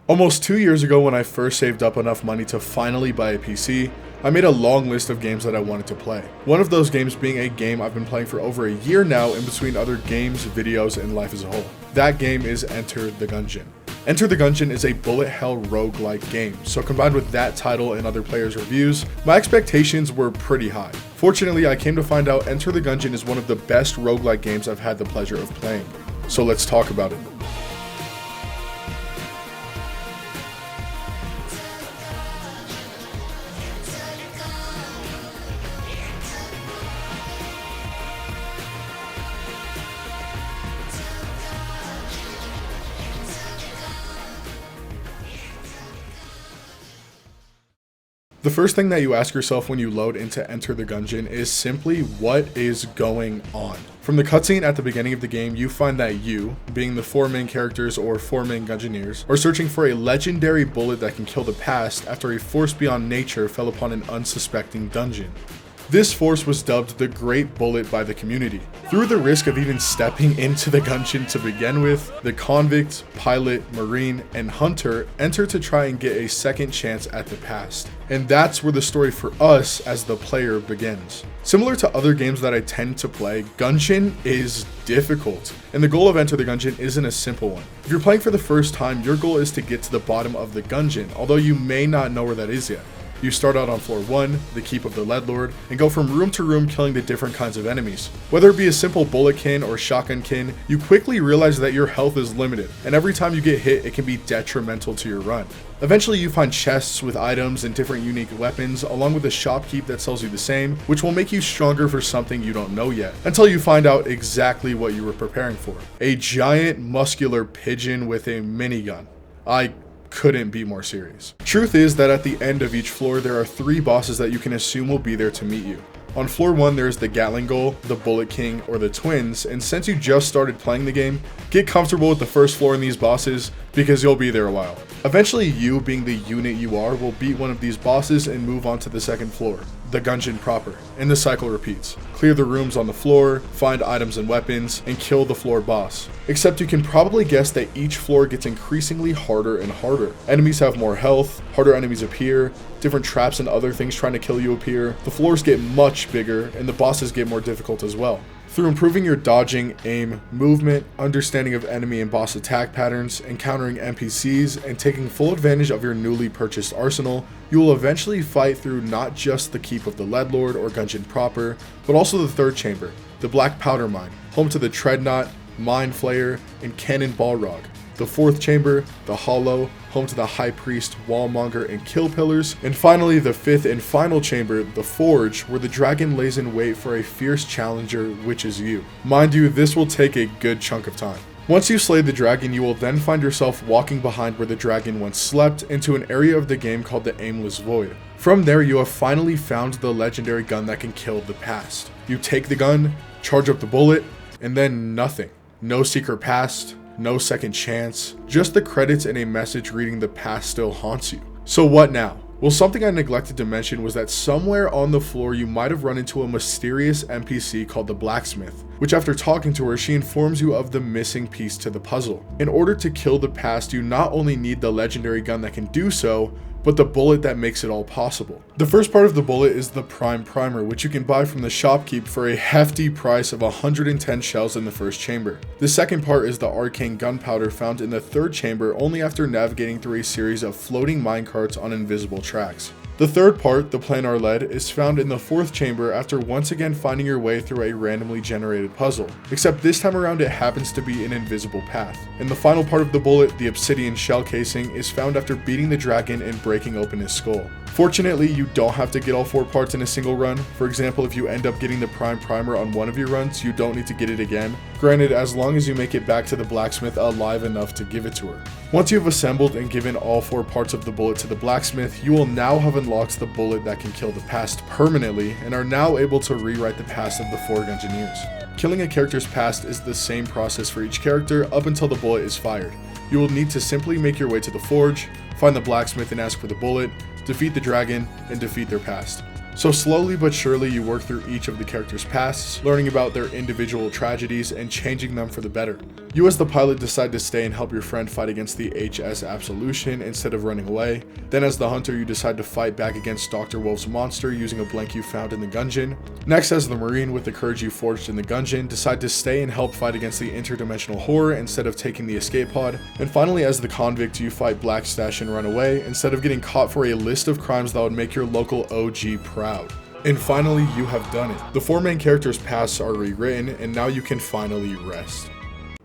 Almost 2 years ago, when I first saved up enough money to finally buy a PC, I made a long list of games that I wanted to play. One of those games being a game I've been playing for over a year now in between other games, videos, and life as a whole. That game is Enter the Gungeon. Enter the Gungeon is a bullet hell roguelike game, so combined with that title and other players' reviews, my expectations were pretty high. Fortunately, I came to find out Enter the Gungeon is one of the best roguelike games I've had the pleasure of playing. So let's talk about it. The first thing that you ask yourself when you load into Enter the Gungeon is simply, what is going on? From the cutscene at the beginning of the game, you find that you, being the 4 main characters or 4 main Gungeoneers, are searching for a legendary bullet that can kill the past after a force beyond nature fell upon an unsuspecting dungeon. This force was dubbed the Great Bullet by the community. Through the risk of even stepping into the Gungeon to begin with, the convict, pilot, marine, and hunter enter to try and get a second chance at the past. And that's where the story for us as the player begins. Similar to other games that I tend to play, Gungeon is difficult, and the goal of Enter the Gungeon isn't a simple one. If you're playing for the first time, your goal is to get to the bottom of the Gungeon, although you may not know where that is yet. You start out on floor 1, the Keep of the Leadlord, and go from room to room killing the different kinds of enemies. Whether it be a simple bullet kin or shotgun kin, you quickly realize that your health is limited, and every time you get hit, it can be detrimental to your run. Eventually, you find chests with items and different unique weapons, along with a shopkeep that sells you the same, which will make you stronger for something you don't know yet, until you find out exactly what you were preparing for. A giant muscular pigeon with a minigun. I couldn't be more serious. Truth is that at the end of each floor, there are 3 bosses that you can assume will be there to meet you. On floor 1, there's the Gatling Gull, the Bullet King, or the Twins, and since you just started playing the game, get comfortable with the first floor in these bosses, because you'll be there a while. Eventually, you, being the unit you are, will beat one of these bosses and move on to the second floor, the Gungeon proper, and the cycle repeats. Clear the rooms on the floor, find items and weapons, and kill the floor boss. Except you can probably guess that each floor gets increasingly harder and harder. Enemies have more health, harder enemies appear, different traps and other things trying to kill you appear, the floors get much bigger, and the bosses get more difficult as well. Through improving your dodging, aim, movement, understanding of enemy and boss attack patterns, encountering NPCs, and taking full advantage of your newly purchased arsenal, you will eventually fight through not just the Keep of the Leadlord or Gungeon proper, but also the 3rd chamber, the Black Powder Mine, home to the Treadnought, Mind Flayer, and Cannon Balrog. The 4th chamber, the Hollow, home to the High Priest, Wallmonger, and Kill Pillars, and finally the 5th and final chamber, the Forge, where the dragon lays in wait for a fierce challenger, which is you. Mind you, this will take a good chunk of time. Once you slay the dragon, you will then find yourself walking behind where the dragon once slept into an area of the game called the Aimless Void. From there, you have finally found the legendary gun that can kill the past. You take the gun, charge up the bullet, and then nothing. No secret past, no second chance, just the credits and a message reading the past still haunts you. So what now? Well, something I neglected to mention was that somewhere on the floor you might have run into a mysterious NPC called the Blacksmith, which after talking to her, she informs you of the missing piece to the puzzle. In order to kill the past, you not only need the legendary gun that can do so, but the bullet that makes it all possible. The first part of the bullet is the Prime Primer, which you can buy from the shopkeep for a hefty price of 110 shells in the 1st chamber. The second part is the Arcane Gunpowder found in the 3rd chamber only after navigating through a series of floating minecarts on invisible tracks. The 3rd part, the Planar Lead, is found in the 4th chamber after once again finding your way through a randomly generated puzzle, except this time around it happens to be an invisible path. And the final part of the bullet, the Obsidian Shell Casing, is found after beating the dragon and breaking open his skull. Fortunately, you don't have to get all 4 parts in a single run. For example, if you end up getting the Prime Primer on one of your runs, you don't need to get it again. Granted, as long as you make it back to the blacksmith alive enough to give it to her. Once you've assembled and given all 4 parts of the bullet to the blacksmith, you will now have unlocked the bullet that can kill the past permanently and are now able to rewrite the past of the 4 Gungeoneers. Killing a character's past is the same process for each character up until the bullet is fired. You will need to simply make your way to the forge, find the blacksmith and ask for the bullet, defeat the dragon, and defeat their past. So slowly but surely you work through each of the characters' pasts, learning about their individual tragedies and changing them for the better. You as the pilot decide to stay and help your friend fight against the HS Absolution instead of running away. Then as the hunter you decide to fight back against Dr. Wolf's monster using a blank you found in the Gungeon. Next as the marine with the courage you forged in the Gungeon, decide to stay and help fight against the interdimensional horror instead of taking the escape pod. And finally as the convict you fight Blackstash and run away instead of getting caught for a list of crimes that would make your local OG proud. And finally, you have done it. The 4 main characters' pasts are rewritten, and now you can finally rest.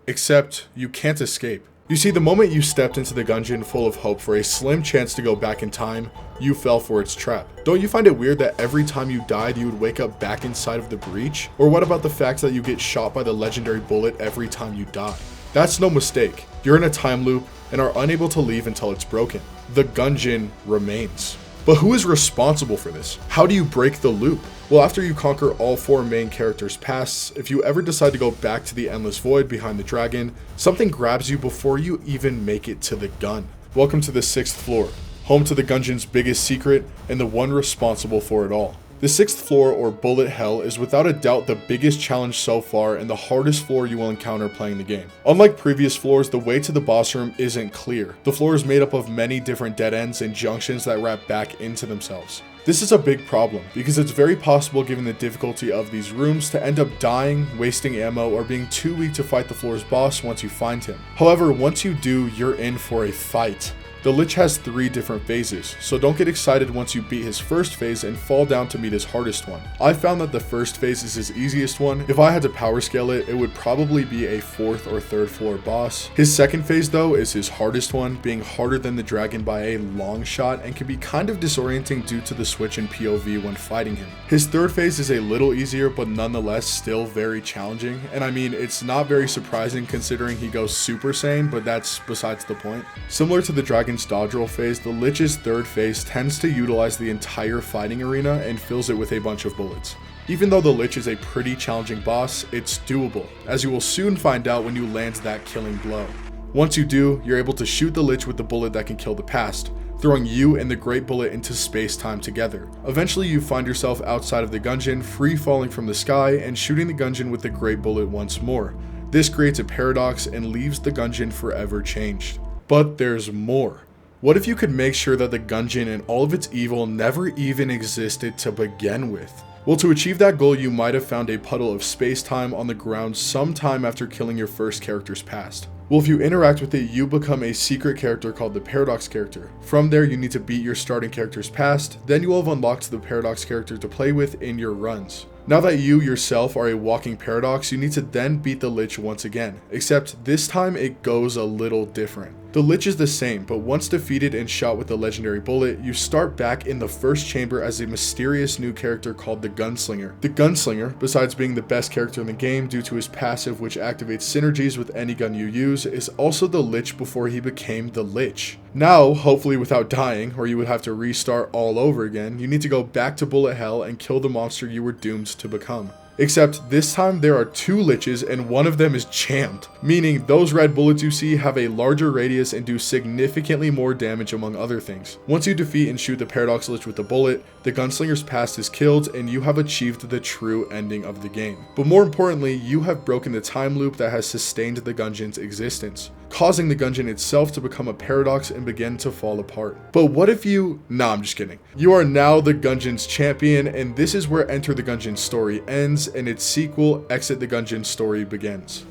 Except, you can't escape. You see, the moment you stepped into the Gungeon full of hope for a slim chance to go back in time, you fell for its trap. Don't you find it weird that every time you died, you would wake up back inside of the breach? Or what about the fact that you get shot by the legendary bullet every time you die? That's no mistake. You're in a time loop, and are unable to leave until it's broken. The Gungeon remains. But who is responsible for this? How do you break the loop? Well, after you conquer all 4 main characters' pasts, if you ever decide to go back to the endless void behind the dragon, something grabs you before you even make it to the gun. Welcome to the 6th floor, home to the Gungeon's biggest secret and the one responsible for it all. The 6th floor, or Bullet Hell, is without a doubt the biggest challenge so far and the hardest floor you will encounter playing the game. Unlike previous floors, the way to the boss room isn't clear. The floor is made up of many different dead ends and junctions that wrap back into themselves. This is a big problem, because it's very possible given the difficulty of these rooms to end up dying, wasting ammo, or being too weak to fight the floor's boss once you find him. However, once you do, you're in for a fight. The Lich has 3 different phases, so don't get excited once you beat his first phase and fall down to meet his hardest one. I found that the first phase is his easiest one. If I had to power scale it, it would probably be a 4th or 3rd floor boss. His second phase though is his hardest one, being harder than the dragon by a long shot and can be kind of disorienting due to the switch in POV when fighting him. His third phase is a little easier but nonetheless still very challenging, and I mean it's not very surprising considering he goes Super Saiyan, but that's besides the point. Similar to the dragon dodge roll phase, the Lich's third phase tends to utilize the entire fighting arena and fills it with a bunch of bullets. Even though the Lich is a pretty challenging boss, it's doable, as you will soon find out when you land that killing blow. Once you do, you're able to shoot the Lich with the bullet that can kill the past, throwing you and the Great Bullet into space-time together. Eventually you find yourself outside of the Gungeon, free falling from the sky and shooting the Gungeon with the Great Bullet once more. This creates a paradox and leaves the Gungeon forever changed. But there's more. What if you could make sure that the Gungeon and all of its evil never even existed to begin with? Well, to achieve that goal, you might have found a puddle of space-time on the ground sometime after killing your first character's past. Well, if you interact with it, you become a secret character called the Paradox character. From there, you need to beat your starting character's past, then you will have unlocked the Paradox character to play with in your runs. Now that you yourself are a walking paradox, you need to then beat the Lich once again, except this time it goes a little different. The Lich is the same, but once defeated and shot with the legendary bullet, you start back in the first chamber as a mysterious new character called the Gunslinger. The Gunslinger, besides being the best character in the game due to his passive which activates synergies with any gun you use, is also the Lich before he became the Lich. Now, hopefully without dying, or you would have to restart all over again, you need to go back to Bullet Hell and kill the monster you were doomed to become. Except this time there are 2 Liches and one of them is jammed, meaning those red bullets you see have a larger radius and do significantly more damage among other things. Once you defeat and shoot the Paradox Lich with the bullet, the Gunslinger's past is killed and you have achieved the true ending of the game. But more importantly, you have broken the time loop that has sustained the Gungeon's existence, causing the Gungeon itself to become a paradox and begin to fall apart. But what if you... Nah, I'm just kidding. You are now the Gungeon's champion, and this is where Enter the Gungeon story ends, and its sequel, Exit the Gungeon story, begins.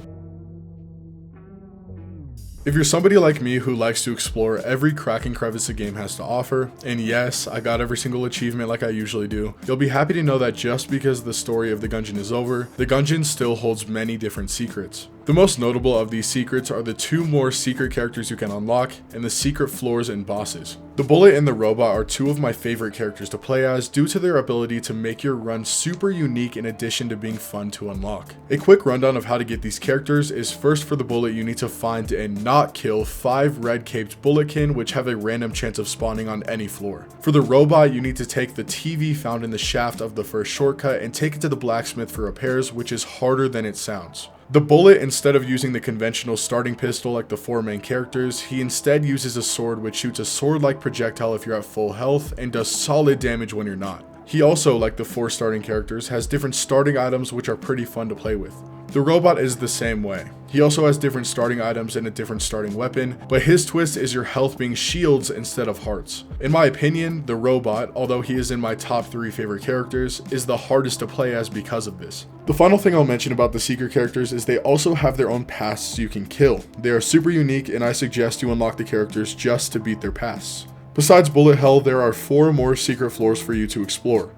If you're somebody like me who likes to explore every crack and crevice the game has to offer, and yes, I got every single achievement like I usually do, you'll be happy to know that just because the story of the Gungeon is over, the Gungeon still holds many different secrets. The most notable of these secrets are the 2 more secret characters you can unlock, and the secret floors and bosses. The Bullet and the Robot are 2 of my favorite characters to play as due to their ability to make your run super unique in addition to being fun to unlock. A quick rundown of how to get these characters is first for the Bullet you need to find and not kill 5 red-caped Bulletkin which have a random chance of spawning on any floor. For the Robot you need to take the TV found in the shaft of the first shortcut and take it to the blacksmith for repairs, which is harder than it sounds. The Bullet, instead of using the conventional starting pistol like the 4 main characters, he instead uses a sword which shoots a sword-like projectile if you're at full health and does solid damage when you're not. He also, like the 4 starting characters, has different starting items which are pretty fun to play with. The robot is the same way. He also has different starting items and a different starting weapon, but his twist is your health being shields instead of hearts. In my opinion, the robot, although he is in my top 3 favorite characters, is the hardest to play as because of this. The final thing I'll mention about the secret characters is they also have their own paths you can kill. They are super unique, and I suggest you unlock the characters just to beat their paths. Besides bullet hell, there are 4 more secret floors for you to explore.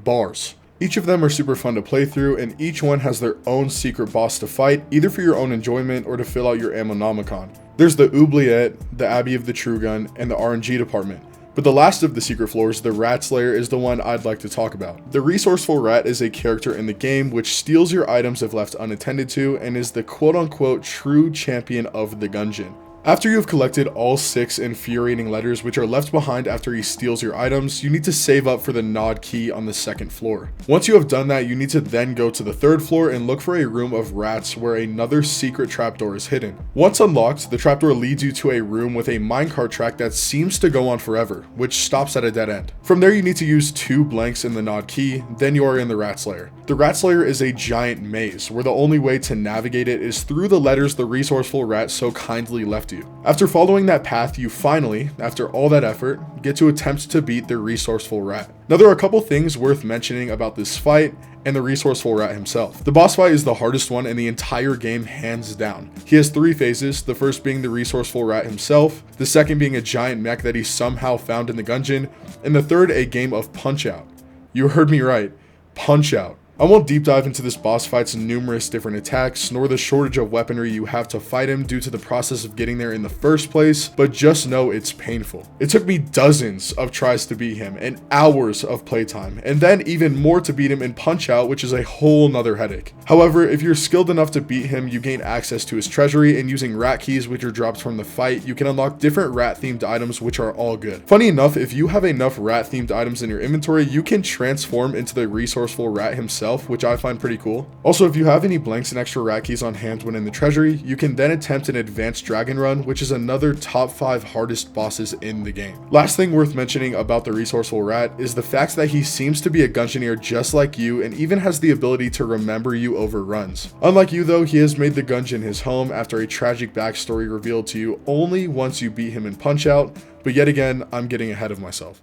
Bars. Each of them are super fun to play through, and each one has their own secret boss to fight, either for your own enjoyment or to fill out your ammonomicon. There's the Oubliette, the Abbey of the True Gun, and the RNG department. But the last of the secret floors, the Rat Slayer, is the one I'd like to talk about. The resourceful rat is a character in the game which steals your items if left unattended to, and is the quote-unquote true champion of the Gungeon. After you have collected all 6 infuriating letters which are left behind after he steals your items, you need to save up for the nod key on the 2nd floor. Once you have done that, you need to then go to the 3rd floor and look for a room of rats where another secret trapdoor is hidden. Once unlocked, the trapdoor leads you to a room with a minecart track that seems to go on forever, which stops at a dead end. From there, you need to use 2 blanks in the nod key, then you are in the Rat Slayer. The Rat Slayer is a giant maze, where the only way to navigate it is through the letters the resourceful rat so kindly left you. After following that path, you finally, after all that effort, get to attempt to beat the resourceful rat. Now there are a couple things worth mentioning about this fight and the resourceful rat himself. The boss fight is the hardest one in the entire game hands down. He has 3 phases, the first being the resourceful rat himself, the second being a giant mech that he somehow found in the Gungeon, and the third a game of Punch Out. You heard me right, Punch Out. I won't deep dive into this boss fight's numerous different attacks, nor the shortage of weaponry you have to fight him due to the process of getting there in the first place, but just know it's painful. It took me dozens of tries to beat him, and hours of playtime, and then even more to beat him in Punch Out, which is a whole nother headache. However, if you're skilled enough to beat him, you gain access to his treasury, and using rat keys which are dropped from the fight, you can unlock different rat themed items which are all good. Funny enough, if you have enough rat themed items in your inventory, you can transform into the resourceful rat himself, which I find pretty cool. Also, if you have any blanks and extra rat keys on hand when in the treasury, you can then attempt an advanced dragon run, which is another top 5 hardest bosses in the game. Last thing worth mentioning about the resourceful rat is the fact that he seems to be a Gungeoneer just like you and even has the ability to remember you over runs. Unlike you though, he has made the Gungeon his home after a tragic backstory revealed to you only once you beat him in Punch Out, but yet again, I'm getting ahead of myself.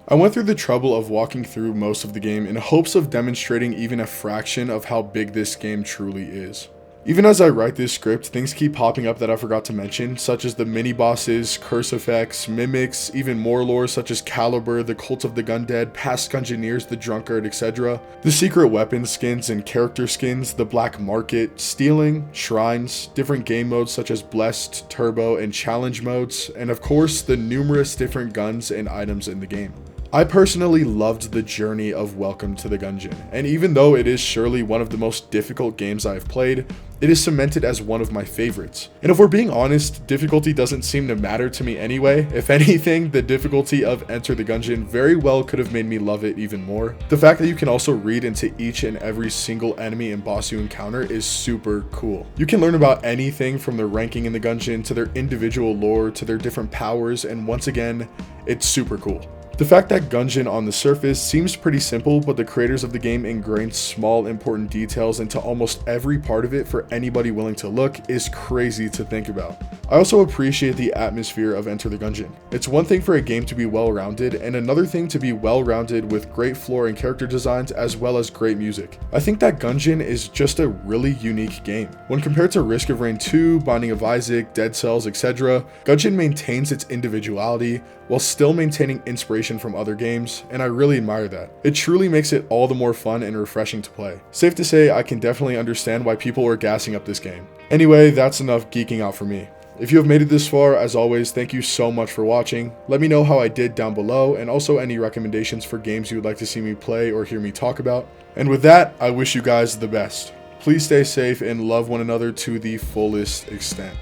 I went through the trouble of walking through most of the game in hopes of demonstrating even a fraction of how big this game truly is. Even as I write this script, things keep popping up that I forgot to mention, such as the mini-bosses, curse effects, mimics, even more lore such as Caliber, the Cult of the Gundead, past Gungeoneers, the Drunkard, etc. The secret weapon skins and character skins, the black market, stealing, shrines, different game modes such as Blessed, Turbo, and Challenge modes, and of course, the numerous different guns and items in the game. I personally loved the journey of Welcome to the Gungeon, and even though it is surely one of the most difficult games I've played, it is cemented as one of my favorites. And if we're being honest, difficulty doesn't seem to matter to me anyway. If anything, the difficulty of Enter the Gungeon very well could have made me love it even more. The fact that you can also read into each and every single enemy and boss you encounter is super cool. You can learn about anything from their ranking in the Gungeon to their individual lore to their different powers, and once again, it's super cool. The fact that Gungeon on the surface seems pretty simple, but the creators of the game ingrained small important details into almost every part of it for anybody willing to look is crazy to think about. I also appreciate the atmosphere of Enter the Gungeon. It's one thing for a game to be well-rounded, and another thing to be well-rounded with great lore and character designs as well as great music. I think that Gungeon is just a really unique game. When compared to Risk of Rain 2, Binding of Isaac, Dead Cells, etc., Gungeon maintains its individuality while still maintaining inspiration from other games, and I really admire that. It truly makes it all the more fun and refreshing to play. Safe to say, I can definitely understand why people are gassing up this game. Anyway, that's enough geeking out for me. If you have made it this far, as always, thank you so much for watching. Let me know how I did down below, and also any recommendations for games you would like to see me play or hear me talk about. And with that, I wish you guys the best. Please stay safe and love one another to the fullest extent.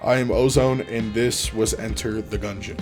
I am Ozone, and this was Enter the Gungeon.